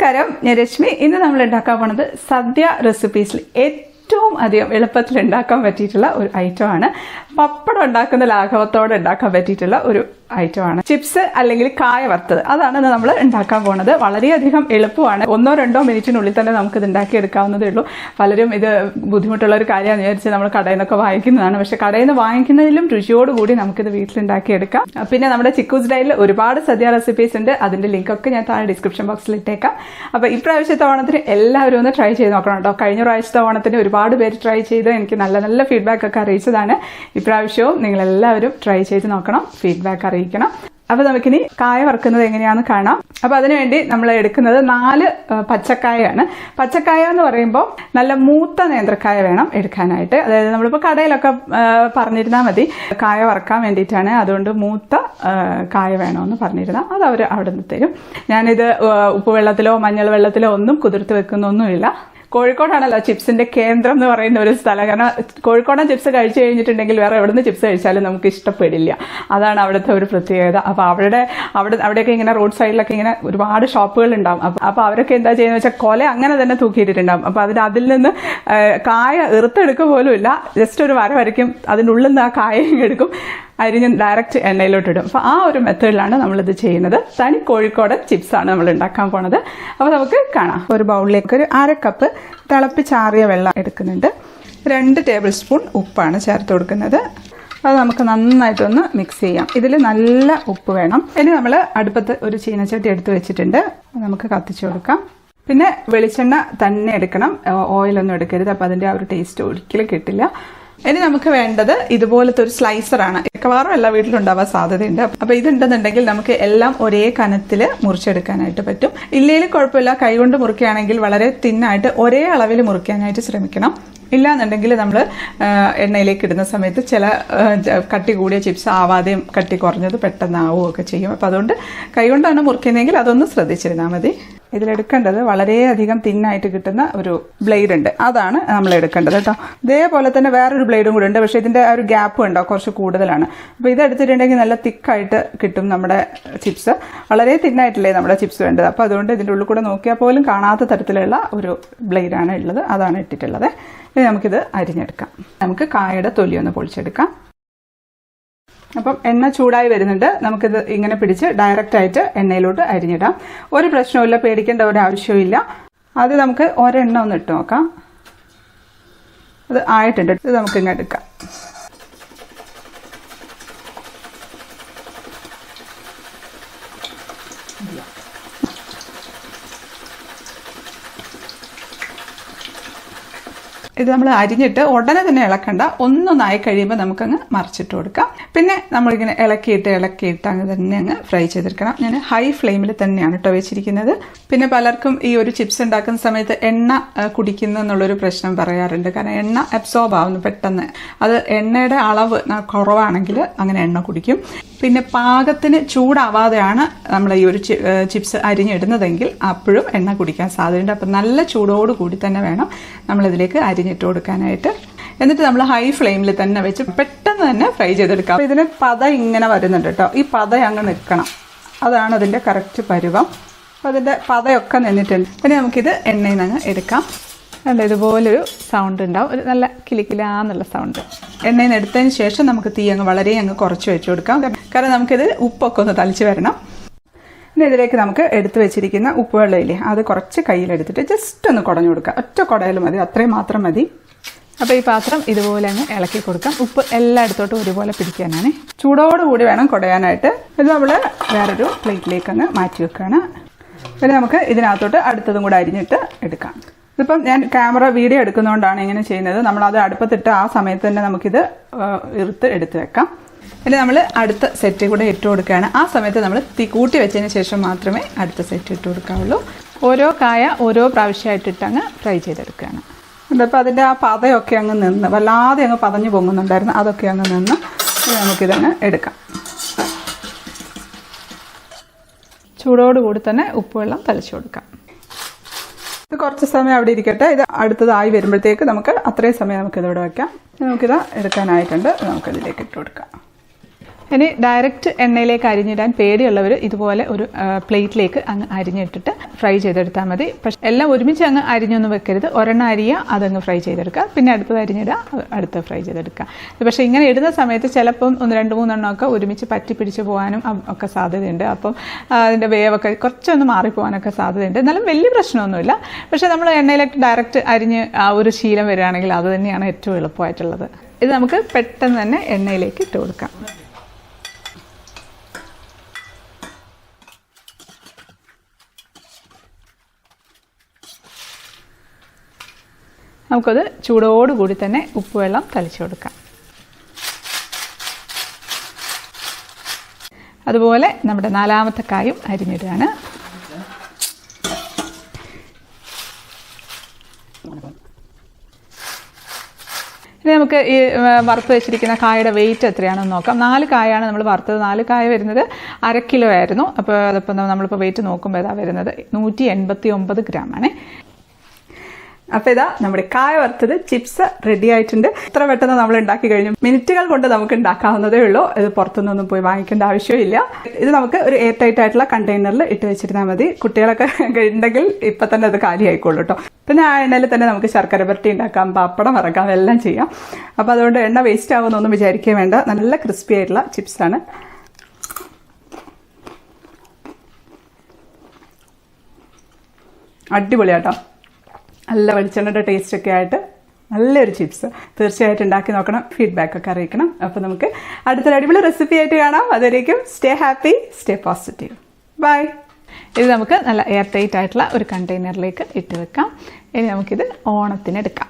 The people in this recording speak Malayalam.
നമസ്കാരം, ഞാൻ രശ്മി. ഇന്ന് നമ്മൾ ഉണ്ടാക്കാൻ പോണത് സദ്യ റെസിപ്പീസിൽ ഏറ്റവും അധികം എളുപ്പത്തിൽ ഉണ്ടാക്കാൻ പറ്റിയിട്ടുള്ള ഒരു ഐറ്റമാണ്. പപ്പടം ഉണ്ടാക്കുന്ന ലാഘവത്തോടെ ഉണ്ടാക്കാൻ പറ്റിയിട്ടുള്ള ഒരു ഐറ്റമാണ് ചിപ്സ് അല്ലെങ്കിൽ കായ വറുത്തത്. അതാണ് നമ്മൾ ഉണ്ടാക്കാൻ പോണത്. വളരെയധികം എളുപ്പമാണ്. 1-2 മിനിറ്റിനുള്ളിൽ തന്നെ നമുക്കിത് ഉണ്ടാക്കിയെടുക്കാവുന്നതേ ഉള്ളൂ. പലരും ഇത് ബുദ്ധിമുട്ടുള്ള ഒരു കാര്യമാണെന്ന് വിചാരിച്ച് നമ്മൾ കടയിൽ നിന്നൊക്കെ വാങ്ങിക്കുന്നതാണ്. പക്ഷെ കടയിൽ നിന്ന് വാങ്ങിക്കുന്നതിലും രുചിയോടുകൂടി നമുക്കിത് വീട്ടിലുണ്ടാക്കിയെടുക്കാം. പിന്നെ നമ്മുടെ ചിക്കൂസ് ഡയറിൽ ഒരുപാട് സദ്യ റെസിപ്പീസ് ഉണ്ട്. അതിന്റെ ലിങ്കൊക്കെ ഞാൻ താഴെ ഡിസ്ക്രിപ്ഷൻ ബോക്സിൽ ഇട്ടേക്കാം. അപ്പൊ ഇപ്രാവശ്യത്തെ ഓണത്തിന് എല്ലാവരും ഒന്ന് ട്രൈ ചെയ്ത് നോക്കണം കേട്ടോ. കഴിഞ്ഞ പ്രാവശ്യത്തെ ഓണത്തിന് ഒരുപാട് പേര് ട്രൈ ചെയ്ത് എനിക്ക് നല്ല നല്ല ഫീഡ്ബാക്ക് ഒക്കെ അറിയിച്ചതാണ്. ഇപ്രാവശ്യവും നിങ്ങൾ എല്ലാവരും ട്രൈ ചെയ്ത് നോക്കണം, ഫീഡ്ബാക്ക് അറിയിക്കണം. അപ്പൊ നമുക്കിനി കായ വറുക്കുന്നത് എങ്ങനെയാണെന്ന് കാണാം. അപ്പൊ അതിനുവേണ്ടി നമ്മൾ എടുക്കുന്നത് 4 പച്ചക്കായാണ്. പച്ചക്കായ എന്ന് പറയുമ്പോൾ നല്ല മൂത്ത നേന്ത്രക്കായ വേണം എടുക്കാനായിട്ട്. അതായത് നമ്മളിപ്പോൾ കടയിലൊക്കെ പറഞ്ഞിരുന്നാൽ മതി കായ വറക്കാൻ വേണ്ടിയിട്ടാണ്. അതുകൊണ്ട് മൂത്ത കായ വേണമെന്ന് പറഞ്ഞിരുന്നാൽ അത് അവർ അവിടെ നിന്ന് തരും. ഞാനിത് ഉപ്പുവെള്ളത്തിലോ മഞ്ഞൾ വെള്ളത്തിലോ ഒന്നും കുതിർത്ത് വെക്കുന്നൊന്നുമില്ല. കോഴിക്കോടാണല്ലോ ചിപ്സിന്റെ കേന്ദ്രം എന്ന് പറയുന്ന ഒരു സ്ഥലം. കാരണം കോഴിക്കോടൻ ചിപ്സ് കഴിച്ചു കഴിഞ്ഞിട്ടുണ്ടെങ്കിൽ വേറെ എവിടെ നിന്ന് ചിപ്സ് കഴിച്ചാലും നമുക്ക് ഇഷ്ടപ്പെടില്ല. അതാണ് അവിടുത്തെ ഒരു പ്രത്യേകത. അപ്പൊ അവിടെയൊക്കെ ഇങ്ങനെ റോഡ് സൈഡിലൊക്കെ ഇങ്ങനെ ഒരുപാട് ഷോപ്പുകൾ ഉണ്ടാവും. അപ്പൊ അവരൊക്കെ എന്താ ചെയ്യുന്നത് വെച്ചാൽ കൊല അങ്ങനെ തന്നെ തൂക്കിയിട്ടിട്ടുണ്ടാവും. അപ്പൊ അതിൽ നിന്ന് കായ ഇറുത്തെടുക്കുക പോലും ഇല്ല. ജസ്റ്റ് ഒരു വര വരയ്ക്കും, അതിൻ്റെ ഉള്ളിൽ നിന്ന് ആ കായ എടുക്കും, അരിഞ്ഞ് ഡയറക്റ്റ് എണ്ണയിലോട്ട് ഇടും. അപ്പോൾ ആ ഒരു മെത്തേഡിലാണ് നമ്മളിത് ചെയ്യുന്നത്. തനി കോഴിക്കോടൻ ചിപ്സാണ് നമ്മൾ ഉണ്ടാക്കാൻ പോണത്. അപ്പോൾ നമുക്ക് കാണാം. ഒരു ബൗളിലേക്ക് ഒരു 1/2 കപ്പ് തിളപ്പിച്ചാറിയ വെള്ളം എടുക്കുന്നുണ്ട്. 2 ടേബിൾ സ്പൂൺ ഉപ്പാണ് ചേർത്ത് കൊടുക്കുന്നത്. അത് നമുക്ക് നന്നായിട്ടൊന്ന് മിക്സ് ചെയ്യാം. ഇതിൽ നല്ല ഉപ്പ് വേണം. ഇനി നമ്മൾ അടുപ്പത്ത് ഒരു ചീനച്ചട്ടി എടുത്ത് വെച്ചിട്ടുണ്ട്. നമുക്ക് കത്തിച്ചു കൊടുക്കാം. പിന്നെ വെളിച്ചെണ്ണ തന്നെ എടുക്കണം, ഓയിലൊന്നും എടുക്കരുത്. അപ്പം അതിൻ്റെ ആ ഒരു ടേസ്റ്റ് ഒരിക്കലും കിട്ടില്ല. ഇനി നമുക്ക് വേണ്ടത് ഇതുപോലത്തെ ഒരു സ്ലൈസറാണ്. മിക്കവാറും എല്ലാ വീട്ടിലുണ്ടാവാൻ സാധ്യതയുണ്ട്. അപ്പൊ ഇതുണ്ടെന്നുണ്ടെങ്കിൽ നമുക്ക് എല്ലാം ഒരേ കനത്തിൽ മുറിച്ചെടുക്കാനായിട്ട് പറ്റും. ഇല്ലെങ്കിൽ കുഴപ്പമില്ല, കൈകൊണ്ട് മുറിക്കുകയാണെങ്കിൽ വളരെ തിന്നായിട്ട് ഒരേ അളവിൽ മുറിക്കാനായിട്ട് ശ്രമിക്കണം. ഇല്ലാന്നുണ്ടെങ്കിൽ നമ്മൾ എണ്ണയിലേക്ക് ഇടുന്ന സമയത്ത് ചില കട്ടി കൂടിയ ചിപ്സ് ആവാതെയും കട്ടി കുറഞ്ഞത് പെട്ടെന്ന് ആവുകയൊക്കെ ചെയ്യും. അപ്പം അതുകൊണ്ട് കൈകൊണ്ടാണ് മുറിക്കുന്നതെങ്കിൽ അതൊന്ന് ശ്രദ്ധിച്ചിരുന്നാൽ മതി. ഇതിലെടുക്കേണ്ടത് വളരെയധികം തിന്നായിട്ട് കിട്ടുന്ന ഒരു ബ്ലേഡ് ഉണ്ട്, അതാണ് നമ്മൾ എടുക്കേണ്ടത് കേട്ടോ. ഇതേപോലെ തന്നെ വേറൊരു ബ്ലേഡും കൂടെ ഉണ്ട്, പക്ഷെ ഇതിന്റെ ആ ഒരു ഗ്യാപ്പ് ഉണ്ടോ കുറച്ച് കൂടുതലാണ്. അപ്പോൾ ഇതെടുത്തിട്ടുണ്ടെങ്കിൽ നല്ല തിക്കായിട്ട് കിട്ടും നമ്മുടെ ചിപ്സ്. വളരെ തിന്നായിട്ടില്ലേ നമ്മുടെ ചിപ്സ് വേണ്ടത്. അപ്പോൾ അതുകൊണ്ട് ഇതിൻ്റെ ഉള്ളിൽ കൂടെ നോക്കിയാൽ പോലും കാണാത്ത തരത്തിലുള്ള ഒരു ബ്ലേഡാണ് ഉള്ളത്, അതാണ് ഇട്ടിട്ടുള്ളത്. ഇനി നമുക്കിത് അരിഞ്ഞെടുക്കാം. നമുക്ക് കായയുടെ തൊലി ഒന്ന് പൊളിച്ചെടുക്കാം. അപ്പം എണ്ണ ചൂടായി വരുന്നുണ്ട്. നമുക്കിത് ഇങ്ങനെ പിടിച്ച് ഡയറക്റ്റ് ആയിട്ട് എണ്ണയിലോട്ട് അരിഞ്ഞിടാം. ഒരു പ്രശ്നവുമില്ല, പേടിക്കേണ്ട ഒരു ആവശ്യമില്ല. അത് നമുക്ക് ഒരെണ്ണം ഒന്ന് ഇട്ട് നോക്കാം. അത് ആയിട്ടുണ്ട്. ഇത് നമുക്കിങ്ങനെ എടുക്കാം. ഇത് നമ്മൾ അരിഞ്ഞിട്ട് ഉടനെ തന്നെ ഇളക്കണ്ട, ഒന്നൊന്നായി കഴിയുമ്പോൾ നമുക്കങ്ങ് മറിച്ചിട്ട് കൊടുക്കാം. പിന്നെ നമ്മളിങ്ങനെ ഇളക്കിയിട്ട് അങ്ങ് തന്നെ അങ്ങ് ഫ്രൈ ചെയ്തെടുക്കണം. ഞാൻ ഹൈ ഫ്ലെയിമിൽ തന്നെയാണ് കേട്ടോ വെച്ചിരിക്കുന്നത്. പിന്നെ പലർക്കും ഈ ഒരു ചിപ്സ് ഉണ്ടാക്കുന്ന സമയത്ത് എണ്ണ കുടിക്കുന്നു എന്നുള്ളൊരു പ്രശ്നം പറയാറുണ്ട്. കാരണം എണ്ണ അബ്സോർബ് ആവുന്നു പെട്ടെന്ന്. അത് എണ്ണയുടെ അളവ് കുറവാണെങ്കിൽ അങ്ങനെ എണ്ണ കുടിക്കും. പിന്നെ പാകത്തിന് ചൂടാവാതെയാണ് നമ്മൾ ഈ ഒരു ചിപ്സ് അരിഞ്ഞിടുന്നതെങ്കിൽ അപ്പോഴും എണ്ണ കുടിക്കാൻ സാധ്യതയുണ്ട്. അപ്പം നല്ല ചൂടോടുകൂടി തന്നെ വേണം നമ്മളിതിലേക്ക് അരിഞ്ഞിട്ട് കൊടുക്കാനായിട്ട്. എന്നിട്ട് നമ്മൾ ഹൈ ഫ്ലെയിമിൽ തന്നെ വെച്ച് പെട്ടെന്ന് തന്നെ ഫ്രൈ ചെയ്തെടുക്കാം. അപ്പോൾ ഇതിന് പത ഇങ്ങനെ വരുന്നുണ്ട് കേട്ടോ. ഈ പത അങ്ങ് നിൽക്കണം, അതാണ് അതിൻ്റെ കറക്റ്റ് പരുവം. അപ്പോൾ അതിൻ്റെ പതയൊക്കെ നിന്നിട്ടുണ്ട്. പിന്നെ നമുക്കിത് എണ്ണയിൽ നിന്ന് അങ്ങ് എടുക്കാം. കണ്ട ഇതുപോലൊരു സൗണ്ട് ഉണ്ടാവും, ഒരു നല്ല കിലിക്കിലാന്നുള്ള സൗണ്ട്. എണ്ണയിൽ നിന്ന് എടുത്തതിന് ശേഷം നമുക്ക് തീ വളരെ കുറച്ച് വെച്ച് കൊടുക്കാം. കാരണം നമുക്കിത് ഉപ്പൊക്കെ ഒന്ന് തളിച്ച് വരണം. ഇനി ഇതിലേക്ക് നമുക്ക് എടുത്തു വെച്ചിരിക്കുന്ന ഉപ്പുവെള്ളമില്ലേ, അത് കുറച്ച് കയ്യിലെടുത്തിട്ട് ജസ്റ്റ് ഒന്ന് കുടഞ്ഞു കൊടുക്കാം. ഒറ്റ കുടയിലും മതി, അത്രയും മാത്രം മതി. അപ്പോൾ ഈ പാത്രം ഇതുപോലെ അങ്ങ് ഇളക്കി കൊടുക്കാം. ഉപ്പ് എല്ലായിടത്തോട്ടും ഒരുപോലെ പിടിക്കാനാണ്. ചൂടോടുകൂടി വേണം കുടയാനായിട്ട്. ഇത് നമ്മൾ വേറൊരു പ്ലേറ്റിലേക്ക് അങ്ങ് മാറ്റി വെക്കുകയാണ്. പിന്നെ നമുക്ക് ഇതിനകത്തോട്ട് അടുത്തതും കൂടെ അരിഞ്ഞിട്ട് എടുക്കാം. ഇതിപ്പം ഞാൻ വീഡിയോ എടുക്കുന്നതുകൊണ്ടാണ് ഇങ്ങനെ ചെയ്യുന്നത്. നമ്മളത് അടുപ്പത്തിട്ട് ആ സമയത്ത് തന്നെ നമുക്കിത് എടുത്ത് വെക്കാം. പിന്നെ നമ്മൾ അടുത്ത സെറ്റ് കൂടെ ഇട്ട് കൊടുക്കുകയാണ്. ആ സമയത്ത് നമ്മൾ തീ കൂട്ടി വെച്ചതിന് ശേഷം മാത്രമേ അടുത്ത സെറ്റ് ഇട്ട് കൊടുക്കാവുള്ളൂ. ഓരോ കായ ഓരോ പ്രാവശ്യമായിട്ടിട്ട് അങ്ങ് ഫ്രൈ ചെയ്തെടുക്കുകയാണ്. അപ്പോൾ അതിൻ്റെ ആ പതയൊക്കെ അങ്ങ് നിന്ന് വല്ലാതെ അങ്ങ് പതഞ്ഞു പൊങ്ങുന്നുണ്ടായിരുന്നു, അതൊക്കെ അങ്ങ് നിന്ന് നമുക്കിതങ്ങ് എടുക്കാം. ചൂടോടുകൂടി തന്നെ ഉപ്പുവെള്ളം തളിച്ചു കൊടുക്കാം. ഇത് കുറച്ച് സമയം അവിടെ ഇരിക്കട്ടെ. ഇത് അടുത്തതായി വരുമ്പോഴത്തേക്ക് നമുക്ക് അത്രയും സമയം നമുക്കിതിവിടെ വയ്ക്കാം. നമുക്കിത് എടുക്കാനായിട്ടുണ്ട്. നമുക്കിതിലേക്ക് ഇട്ട് കൊടുക്കാം. ഇനി ഡയറക്റ്റ് എണ്ണയിലേക്ക് അരിഞ്ഞിടാൻ പേടിയുള്ളവർ ഇതുപോലെ ഒരു പ്ലേറ്റിലേക്ക് അങ്ങ് അരിഞ്ഞിട്ടിട്ട് ഫ്രൈ ചെയ്തെടുത്താൽ മതി. പക്ഷെ എല്ലാം ഒരുമിച്ച് അങ്ങ് അരിഞ്ഞൊന്നും വെക്കരുത്. ഒരെണ്ണം അരിയുക, അതങ്ങ് ഫ്രൈ ചെയ്തെടുക്കുക, പിന്നെ അടുത്തത് അരിഞ്ഞിടുക, അടുത്ത ഫ്രൈ ചെയ്തെടുക്കുക. പക്ഷേ ഇങ്ങനെ ഇടുന്ന സമയത്ത് ചിലപ്പം 1-2-3 എണ്ണമൊക്കെ ഒരുമിച്ച് പറ്റി പിടിച്ച് പോകാനും ഒക്കെ സാധ്യതയുണ്ട്. അപ്പം അതിൻ്റെ വേവൊക്കെ കുറച്ചൊന്ന് മാറിപ്പോകാനൊക്കെ സാധ്യതയുണ്ട്. എന്നാലും വലിയ പ്രശ്നമൊന്നുമില്ല. പക്ഷേ നമ്മൾ എണ്ണയിലേക്ക് ഡയറക്റ്റ് അരിഞ്ഞ് ആ ഒരു ശീലം വരികയാണെങ്കിൽ അത് തന്നെയാണ് ഏറ്റവും എളുപ്പമായിട്ടുള്ളത്. ഇത് നമുക്ക് പെട്ടെന്ന് തന്നെ എണ്ണയിലേക്ക് ഇട്ട് കൊടുക്കാം. നമുക്കത് ചൂടോടുകൂടി തന്നെ ഉപ്പുവെള്ളം തളിച്ചു കൊടുക്കാം. അതുപോലെ നമ്മുടെ 4ാമത്തെ കായും അരിഞ്ഞിടുകയാണ്. ഇനി നമുക്ക് ഈ വറുത്ത് വെച്ചിരിക്കുന്ന കായയുടെ വെയിറ്റ് എത്രയാണെന്ന് നോക്കാം. 4 കായാണ് നമ്മൾ വറുത്തത്. 4 കായ വരുന്നത് 1/2 കിലോ ആയിരുന്നു. അപ്പോൾ അതിപ്പോൾ നമ്മളിപ്പോൾ വെയിറ്റ് നോക്കുമ്പോൾ ഇതാ വരുന്നത് 189 ഗ്രാമാണ്. അപ്പോൾ ഇതാ നമ്മുടെ കായ വറുത്തത് ചിപ്സ് റെഡി ആയിട്ടുണ്ട്. ഇത്ര പെട്ടെന്ന് നമ്മൾ ഉണ്ടാക്കി കഴിഞ്ഞു. മിനിറ്റുകൾ കൊണ്ട് നമുക്ക് ഉണ്ടാക്കാവുന്നതേ ഉള്ളൂ. ഇത് പുറത്തുനിന്നൊന്നും പോയി വാങ്ങിക്കേണ്ട ആവശ്യമില്ല. ഇത് നമുക്ക് ഒരു എയർ ടൈറ്റ് ആയിട്ടുള്ള കണ്ടെയ്നറിൽ ഇട്ട് വെച്ചിരുന്നാൽ മതി. കുട്ടികളൊക്കെ ഉണ്ടെങ്കിൽ ഇപ്പം തന്നെ അത് കാലിയായിക്കോളൂ കേട്ടോ. പിന്നെ ആ എണ്ണയിൽ തന്നെ നമുക്ക് ശർക്കര പുരട്ടി ഉണ്ടാക്കാം, പപ്പടം വറക്കാം, എല്ലാം ചെയ്യാം. അപ്പോൾ അതുകൊണ്ട് എണ്ണ വേസ്റ്റ് ആവുമെന്നൊന്നും വിചാരിക്കാൻ വേണ്ട. നല്ല ക്രിസ്പി ആയിട്ടുള്ള ചിപ്സാണ്. അടിപൊളിയാട്ടോ. നല്ല വെളിച്ചെണ്ണയുടെ ടേസ്റ്റൊക്കെ ആയിട്ട് നല്ലൊരു ചിപ്സ്. തീർച്ചയായിട്ടും ഉണ്ടാക്കി നോക്കണം, ഫീഡ്ബാക്കൊക്കെ അറിയിക്കണം. അപ്പോൾ നമുക്ക് അടുത്തൊരു അടിപൊളി റെസിപ്പി ആയിട്ട് കാണാം. അതുവരേക്കും stay happy, stay positive. Bye. ഇത് നമുക്ക് നല്ല എയർ ടൈറ്റ് ആയിട്ടുള്ള ഒരു കണ്ടെയ്നറിലേക്ക് ഇട്ട് വെക്കാം. ഇനി നമുക്കിത് ഓണത്തിന് എടുക്കാം.